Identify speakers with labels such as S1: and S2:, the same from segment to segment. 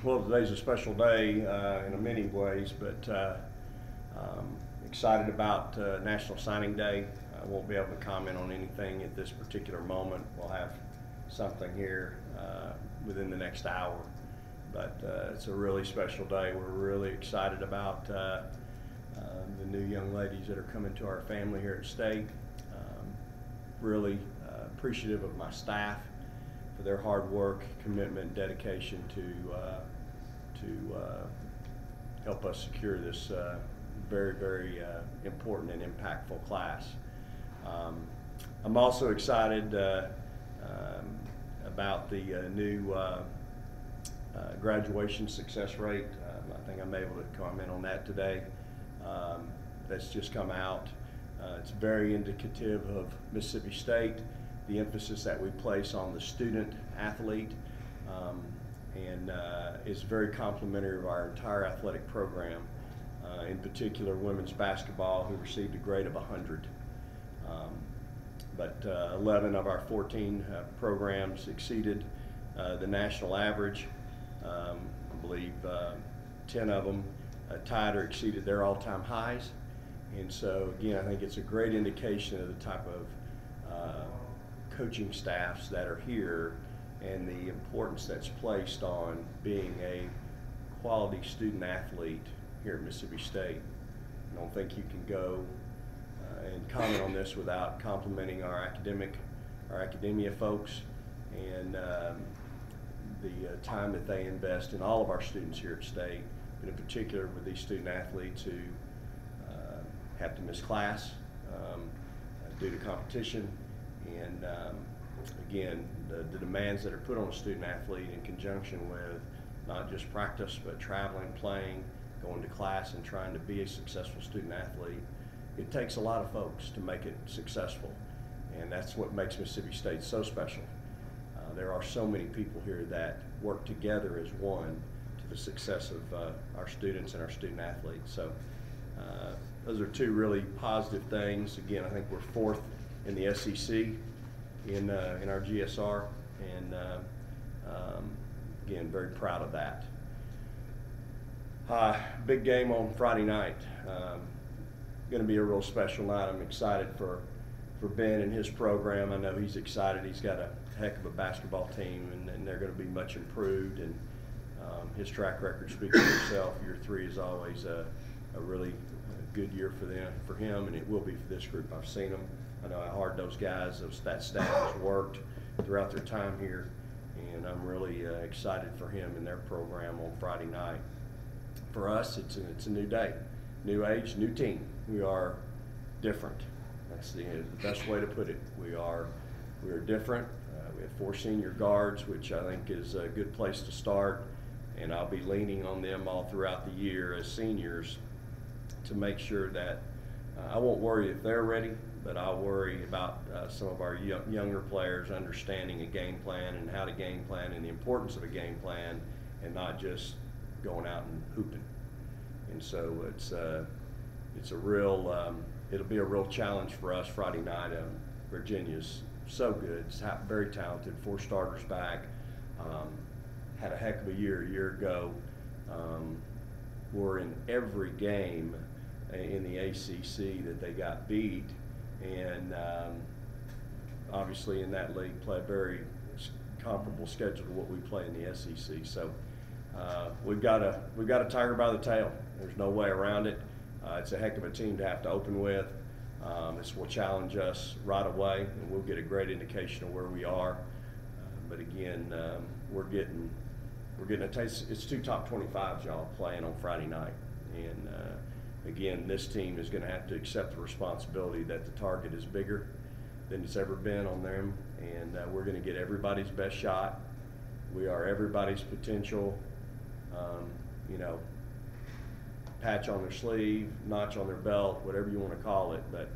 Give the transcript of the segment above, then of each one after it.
S1: Well, today's a special day in many ways, but excited about National Signing Day. I won't be able to comment on anything at this particular moment. We'll have something here within the next hour, but it's a really special day. We're really excited about the new young ladies that are coming to our family here at State. Really appreciative of my staff for their hard work, commitment, dedication to help us secure this very important and impactful class. I'm also excited about the new graduation success rate. I think I'm able to comment on that today. That's just come out. It's very indicative of Mississippi State, the emphasis that we place on the student athlete, and is very complimentary of our entire athletic program, in particular women's basketball, who received a grade of 100. But 11 of our 14 programs exceeded the national average. I believe 10 of them tied or exceeded their all-time highs. And so again, I think it's a great indication of the type of coaching staffs that are here and the importance that's placed on being a quality student athlete here at Mississippi State. I don't think you can go and comment on this without complimenting our academia folks and the time that they invest in all of our students here at State, but in particular with these student athletes who have to miss class due to competition. And again, the demands that are put on a student athlete in conjunction with not just practice, but traveling, playing, going to class, and trying to be a successful student athlete. It takes a lot of folks to make it successful, and that's what makes Mississippi State so special. There are so many people here that work together as one to the success of our students and our student athletes. So those are two really positive things. Again, I think we're fourth in the SEC in our GSR, and again, very proud of that. Big game on Friday night. Going to be a real special night. I'm excited for Ben and his program. I know he's excited. He's got a heck of a basketball team, and they're going to be much improved. And his track record speaks for itself. Year 3 is always a really good year for him, and it will be for this group. I've seen them. I know how hard those guys, that staff has worked throughout their time here, and I'm really excited for him and their program on Friday night. For us, it's a new day, new age, new team. We are different. That's the best way to put it. We are different. We have 4 senior guards, which I think is a good place to start, and I'll be leaning on them all throughout the year as seniors to make sure that I won't worry if they're ready, but I'll worry about some of our younger players understanding a game plan and how to game plan and the importance of a game plan, and not just going out and hooping. And so it's a real it'll be a real challenge for us Friday night. Virginia's so good, it's very talented, 4 starters back, had a heck of a year ago. Were in every game in the ACC that they got beat, and obviously in that league play a very comparable schedule to what we play in the SEC. So we've got a tiger by the tail. There's no way around it. It's a heck of a team to have to open with. This will challenge us right away, and we'll get a great indication of where we are. But again, we're getting a taste. It's 2 top 25s, y'all, playing on Friday night, and again, this team is going to have to accept the responsibility that the target is bigger than it's ever been on them, and we're going to get everybody's best shot. We are everybody's potential, patch on their sleeve, notch on their belt, whatever you want to call it, but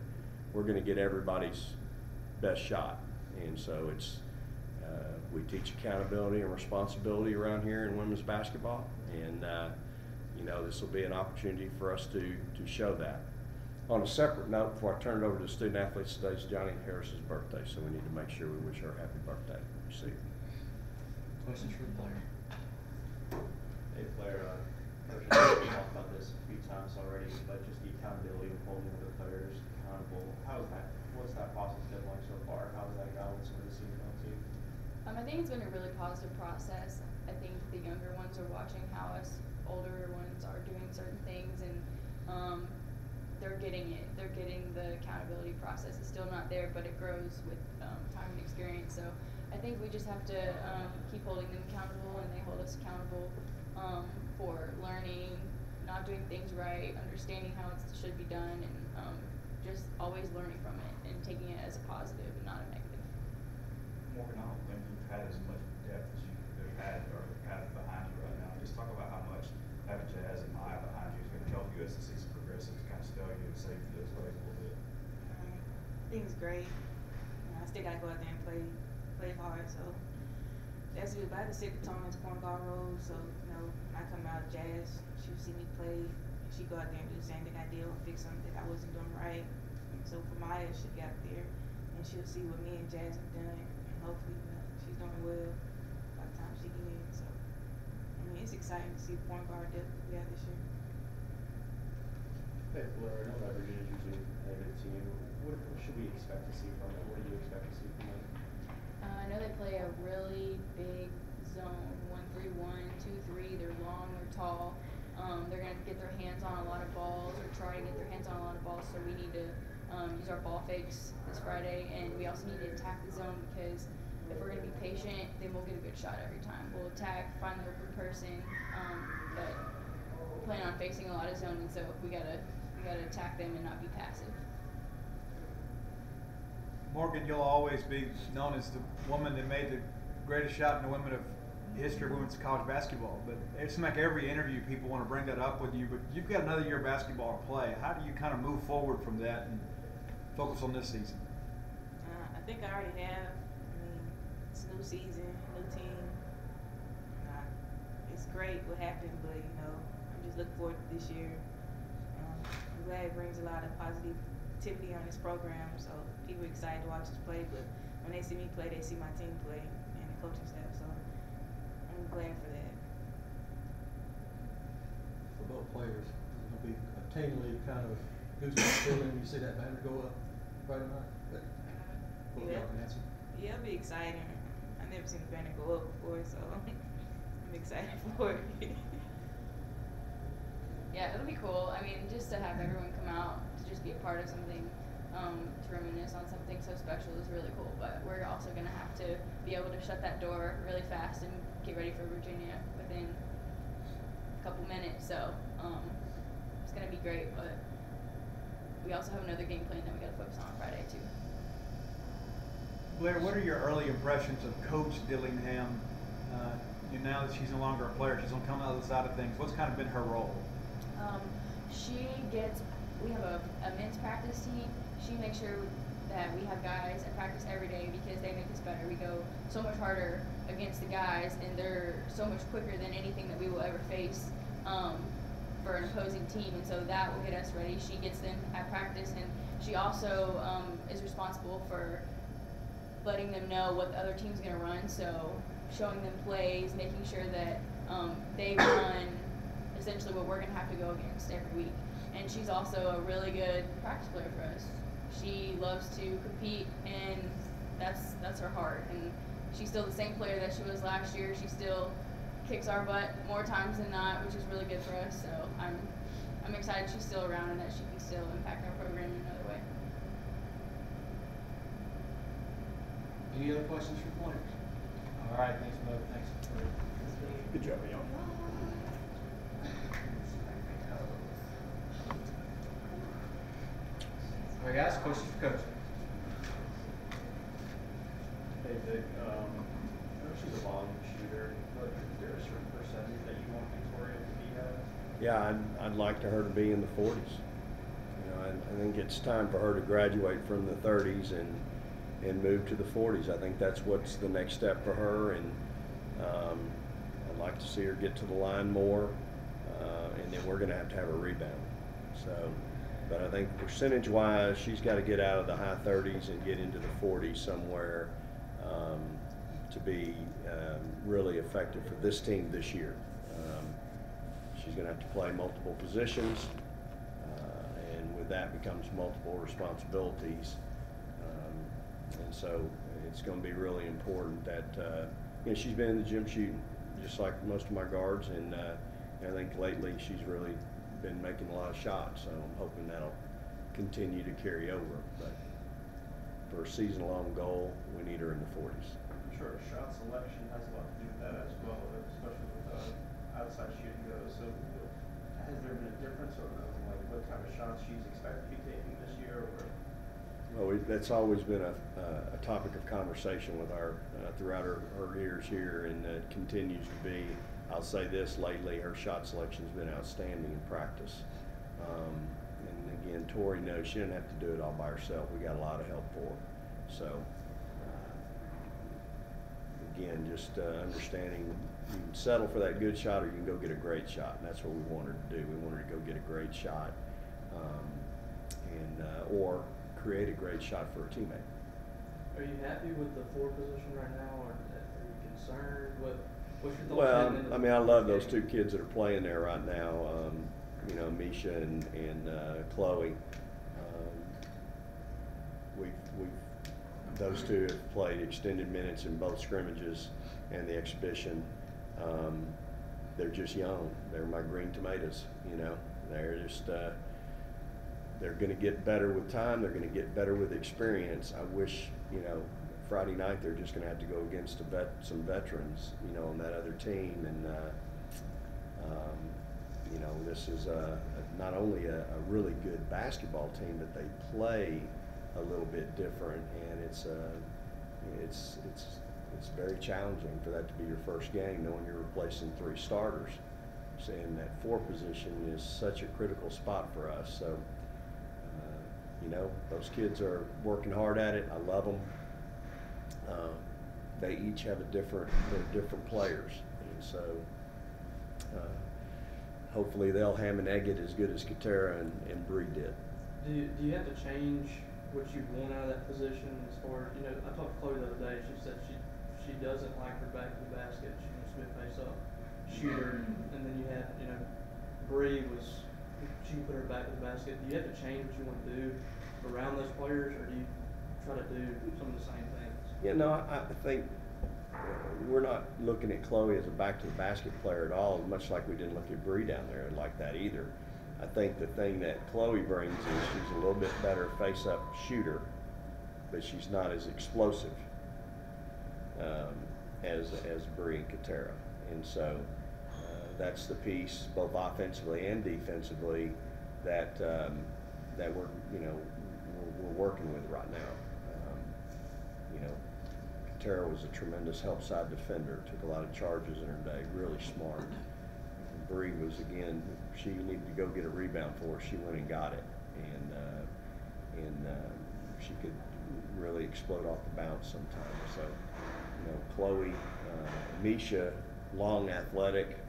S1: we're going to get everybody's best shot. And so it's we teach accountability and responsibility around here in women's basketball, and this will be an opportunity for us to show that. On a separate note, before I turn it over to the student athletes, today's Johnny Harris's birthday, so we need to make sure we wish her a happy birthday. See.
S2: Questions for the player? this already, but just the accountability of holding other players accountable. What's that process been like so far? How has that gone with some of the senior too?
S3: I think it's been a really positive process. I think the younger ones are watching how us older ones are doing certain things, and they're getting it. They're getting the accountability process. It's still not there, but it grows with time and experience. So I think we just have to keep holding them accountable, and they hold us accountable for learning, not doing things right, understanding how it should be done, and just always learning from it and taking it as a positive and not a negative.
S4: Morgan, I don't think you've had as much depth as you have had or have behind you right now. Just talk about how much having Jazz and Maya behind you is going to help you as the season progresses, kind of stay you and save you those legs a little bit.
S5: I think it's great. I still got to go out there and play hard. So that's good. But I had to set the tone as point guard role. So when I come out of Jazz, she'll see me play. And she go out there and do the same thing I did, or fix something that I wasn't doing right. And so for Maya, she'll get out there and she'll see what me and Jazz have done. And hopefully she's doing well by the time she get in. So it's exciting to see the point guard depth we have this year.
S2: Hey, Blair, I know that Virginia's usually a good team. What should we expect to see from it? What do you expect to see from them?
S3: I know they play a really big zone, 1-3-1, 2-3. They're long, they're tall. They're going to get their hands on a lot of balls, or try to get their hands on a lot of balls. So we need to use our ball fakes this Friday, and we also need to attack the zone, because if we're going to be patient, then we'll get a good shot every time. We'll attack, find the open person, but we plan on facing a lot of zone, and so we gotta attack them and not be passive.
S6: Morgan, you'll always be known as the woman that made the greatest shot in the women of history of women's college basketball. But it seems like every interview people want to bring that up with you. But you've got another year of basketball to play. How do you kind of move forward from that and focus on this season?
S5: I think I already have. It's a new season, new team. It's great what happened, but I'm just looking forward to this year. I'm glad it brings a lot of positivity on this program, so people are excited to watch us play. But when they see me play, they see my team play and the coaching staff. So I'm glad for that.
S7: For both players, it's going to be a continually kind of goosebump feeling when you see that banner go up Friday night. But
S5: Yeah.
S7: y'all can answer.
S5: Yeah, it'll be exciting. I've never seen the banner go up before, so I'm excited for it.
S3: Yeah, it'll be cool. I mean, just to have everyone come out to just be a part of something, to reminisce on something so special is really cool. But we're also going to have to be able to shut that door really fast and get ready for Virginia within a couple minutes. So it's going to be great. But we also have another game plan that we got to focus on Friday too.
S6: Blair, what are your early impressions of Coach Dillingham? Now that she's no longer a player, she's on the other side of things. What's kind of been her role?
S3: We have a men's practice team. She makes sure that we have guys at practice every day, because they make us better. We go so much harder against the guys, and they're so much quicker than anything that we will ever face for an opposing team, and so that will get us ready. She gets them at practice, and she also is responsible for letting them know what the other team's going to run, so showing them plays, making sure that they run essentially what we're going to have to go against every week. And she's also a really good practice player for us. She loves to compete, and that's her heart. And she's still the same player that she was last year. She still kicks our butt more times than not, which is really good for us. So I'm excited she's still around and that she can still impact our program in another way.
S7: Any other questions for players?
S2: All right, thanks, Mo. Thanks.
S1: Good job, y'all.
S7: All right, guys, questions for Coach?
S2: Hey, Vic. I know she's a volume shooter, but is there a certain percentage that you want Victoria to be at?
S1: Yeah, I'd like her to be in the 40s. I think it's time for her to graduate from the 30s and move to the 40s. I think that's what's the next step for her, and I'd like to see her get to the line more, and then we're going to have a rebound. So, but I think percentage-wise, she's got to get out of the high 30s and get into the 40s somewhere to be really effective for this team this year. She's going to have to play multiple positions, that becomes multiple responsibilities. And so it's going to be really important that, you know, she's been in the gym shooting, just like most of my guards, and I think lately she's really been making a lot of shots, so I'm hoping that'll continue to carry over. But for a season-long goal, we need her in the 40s.
S2: I'm sure shot selection has a lot to do with that as well, especially with outside shooting goes. So has there been a difference or like what kind of shots she's expected to be taking this year? Or?
S1: Well, that's always been a topic of conversation with our throughout her years here, and it continues to be. I'll say this: lately, her shot selection's been outstanding in practice. And again, Tori knows she didn't have to do it all by herself. We got a lot of help for her. So again, just understanding you can settle for that good shot, or you can go get a great shot, and that's what we want her to do. We want her to go get a great shot, or create a great shot for a teammate.
S8: Are you happy with the 4 position right now, or are you concerned? What's your thoughts?
S1: Well, I mean, I love those 2 kids that are playing there right now. You know, Misha and Chloe. Those 2 have played extended minutes in both scrimmages and the exhibition. They're just young. They're my green tomatoes. You know, they're just. They're going to get better with time. They're going to get better with experience. I wish, you know, Friday night they're just going to have to go against some veterans, you know, on that other team. And, you know, this is not only a really good basketball team, but they play a little bit different, and it's very challenging for that to be your first game, knowing you're replacing 3 starters. And that 4 position is such a critical spot for us. So. You know, those kids are working hard at it. I love them. They each have they're different players, and so hopefully they'll ham and egg it as good as Katera and Bree did.
S8: Do you have to change what you want out of that position as far as, you know, I talked to Chloe the other day. She said she doesn't like her back to the basket. She wants to be a face-up shooter, and then you had, you know, Bree was. She can put her back in the basket. Do you have to change what you want to do around those players, or do you try to do some of the same things?
S1: Yeah, no, I think we're not looking at Chloe as a back-to-the-basket player at all, much like we didn't look at Bree down there like that either. I think the thing that Chloe brings is she's a little bit better face-up shooter, but she's not as explosive as Bree and Katera. And so that's the piece, both offensively and defensively, that we're working with right now. You know, Katera was a tremendous help side defender, took a lot of charges in her day, really smart. And Bree was, again, she needed to go get a rebound for her. She went and got it, and she could really explode off the bounce sometimes. So, you know, Chloe, Misha, long, athletic.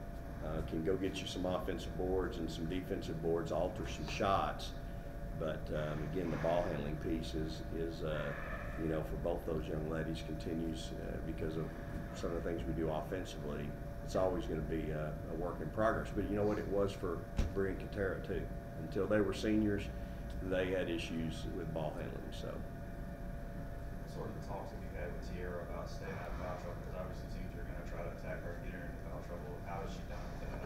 S1: Can go get you some offensive boards and some defensive boards, alter some shots. But again, the ball handling piece is you know, for both those young ladies continues because of some of the things we do offensively. It's always going to be a work in progress. But you know what, it was for Bree and Katera too. Until they were seniors, they had issues with ball handling. So.
S4: Sort of the talks that you had with Tierra about staying out of foul trouble, because obviously it seems you're going to try to attack her and get her into foul trouble. How has she done with that?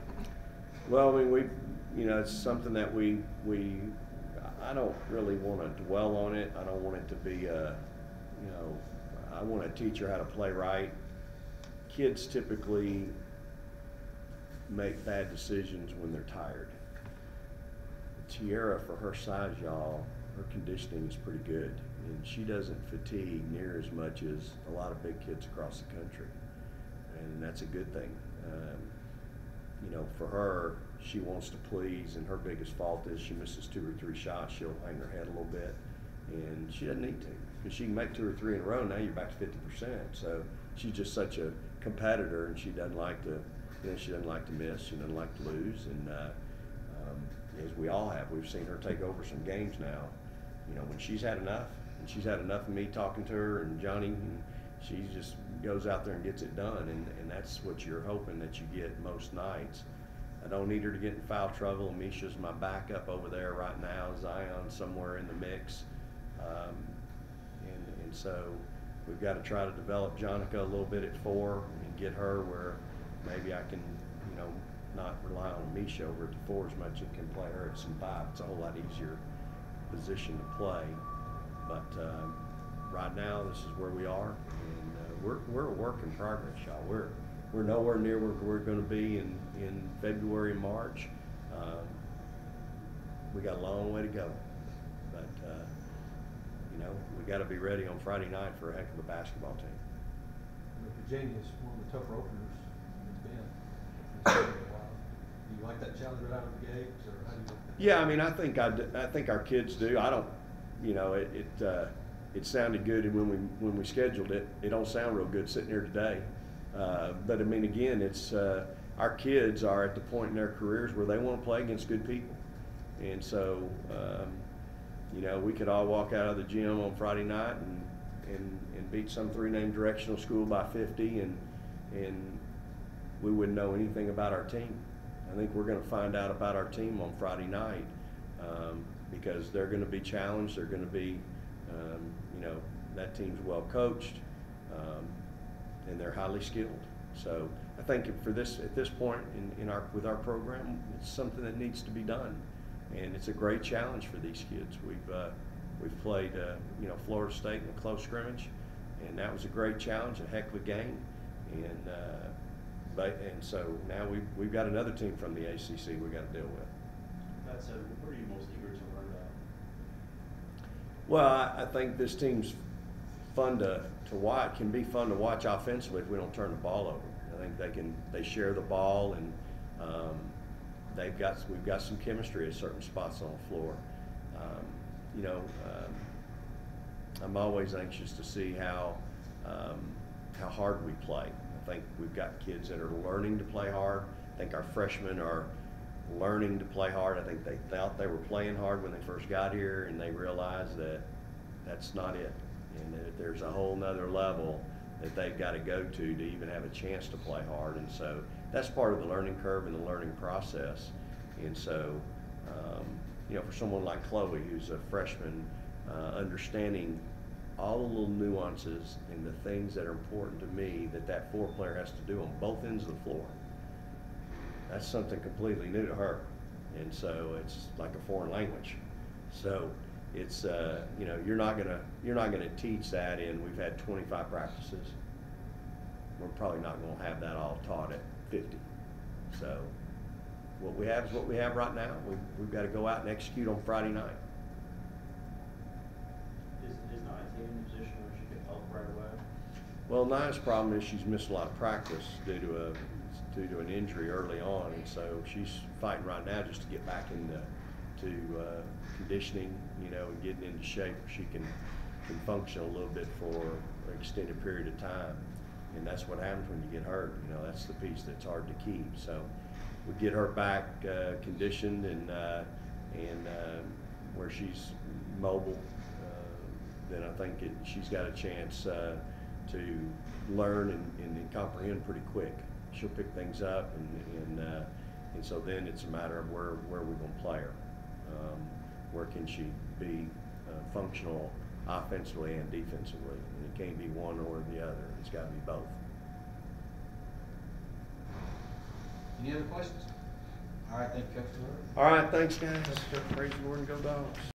S1: Well, I mean, you know, it's something that I don't really want to dwell on it. I don't want it to be you know, I want to teach her how to play right. Kids typically make bad decisions when they're tired. Tierra, for her size, y'all, her conditioning is pretty good, and she doesn't fatigue near as much as a lot of big kids across the country, and that's a good thing. You know, for her, she wants to please, and her biggest fault is she misses 2 or 3 shots. She'll hang her head a little bit, and she doesn't need to, because she can make 2 or 3 in a row. Now you're back to 50%. So she's just such a competitor, and she doesn't like to, you know, she doesn't like to miss. She doesn't like to lose, and as we all have, we've seen her take over some games now. You know, when she's had enough, and she's had enough of me talking to her and Johnny, and she just goes out there and gets it done, and that's what you're hoping that you get most nights. I don't need her to get in foul trouble. Misha's my backup over there right now. Zion's somewhere in the mix. And so we've got to try to develop Jonica a little bit at 4 and get her where maybe I can, you know, not rely on Misha over at the 4 as much and can play her at some 5. It's a whole lot easier position to play. But right now, this is where we are, and we're a work in progress, y'all. We're nowhere near where we're going to be in February and March. We got a long way to go, but you know, we got to be ready on Friday night for a heck of a basketball team.
S7: Virginia's one of the tougher openers it's been. Do you like that challenge right out of the gate, or how do you?
S1: Yeah, I mean, I think our kids do. I don't, you know, it sounded good when we scheduled it. It don't sound real good sitting here today, but I mean, again, it's our kids are at the point in their careers where they want to play against good people, and so you know, we could all walk out of the gym on Friday night and beat some 3-name directional school by 50, and we wouldn't know anything about our team. I think we're going to find out about our team on Friday night because they're going to be challenged. They're going to be, you know, that team's well coached and they're highly skilled. So I think at this point with our program, it's something that needs to be done, and it's a great challenge for these kids. We've played, you know, Florida State in a close scrimmage, and that was a great challenge, a heck of a game, and so now we've got another team from the ACC we got to deal with.
S2: That said, what are you most eager to learn about?
S1: Well, I think this team's fun to watch. Can be fun to watch offensively if we don't turn the ball over. I think they share the ball, and we've got some chemistry at certain spots on the floor. You know, I'm always anxious to see how hard we play. I think we've got kids that are learning to play hard. I think our freshmen are learning to play hard. I think they thought they were playing hard when they first got here, and they realized that that's not it, and that there's a whole nother level that they've got to go to even have a chance to play hard. And so that's part of the learning curve and the learning process. And so, you know, for someone like Chloe, who's a freshman, understanding all the little nuances and the things that are important to me that 4-player has to do on both ends of the floor. That's something completely new to her, and so it's like a foreign language. So it's you know, you're not gonna teach that in. We've had 25 practices. We're probably not going to have that all taught at 50. So what we have is what we have right now. We've got to go out and execute on Friday night.
S2: Is Nia in a position where she can help right away?
S1: Well, Nia's problem is she's missed a lot of practice due to an injury early on, and so she's fighting right now just to get back into conditioning, you know, and getting into shape where she can function a little bit for an extended period of time. And that's what happens when you get hurt. You know, that's the piece that's hard to keep. So we get her back conditioned and where she's mobile, then I think she's got a chance to learn and comprehend pretty quick. She'll pick things up, and so then it's a matter of where we're going to play her. Where can she be functional offensively and defensively? And it can't be one or the other. It's got to be both.
S9: Any other questions? All right, thank you, Coach.
S1: All right, thanks, guys. Praise the Lord and go Dogs.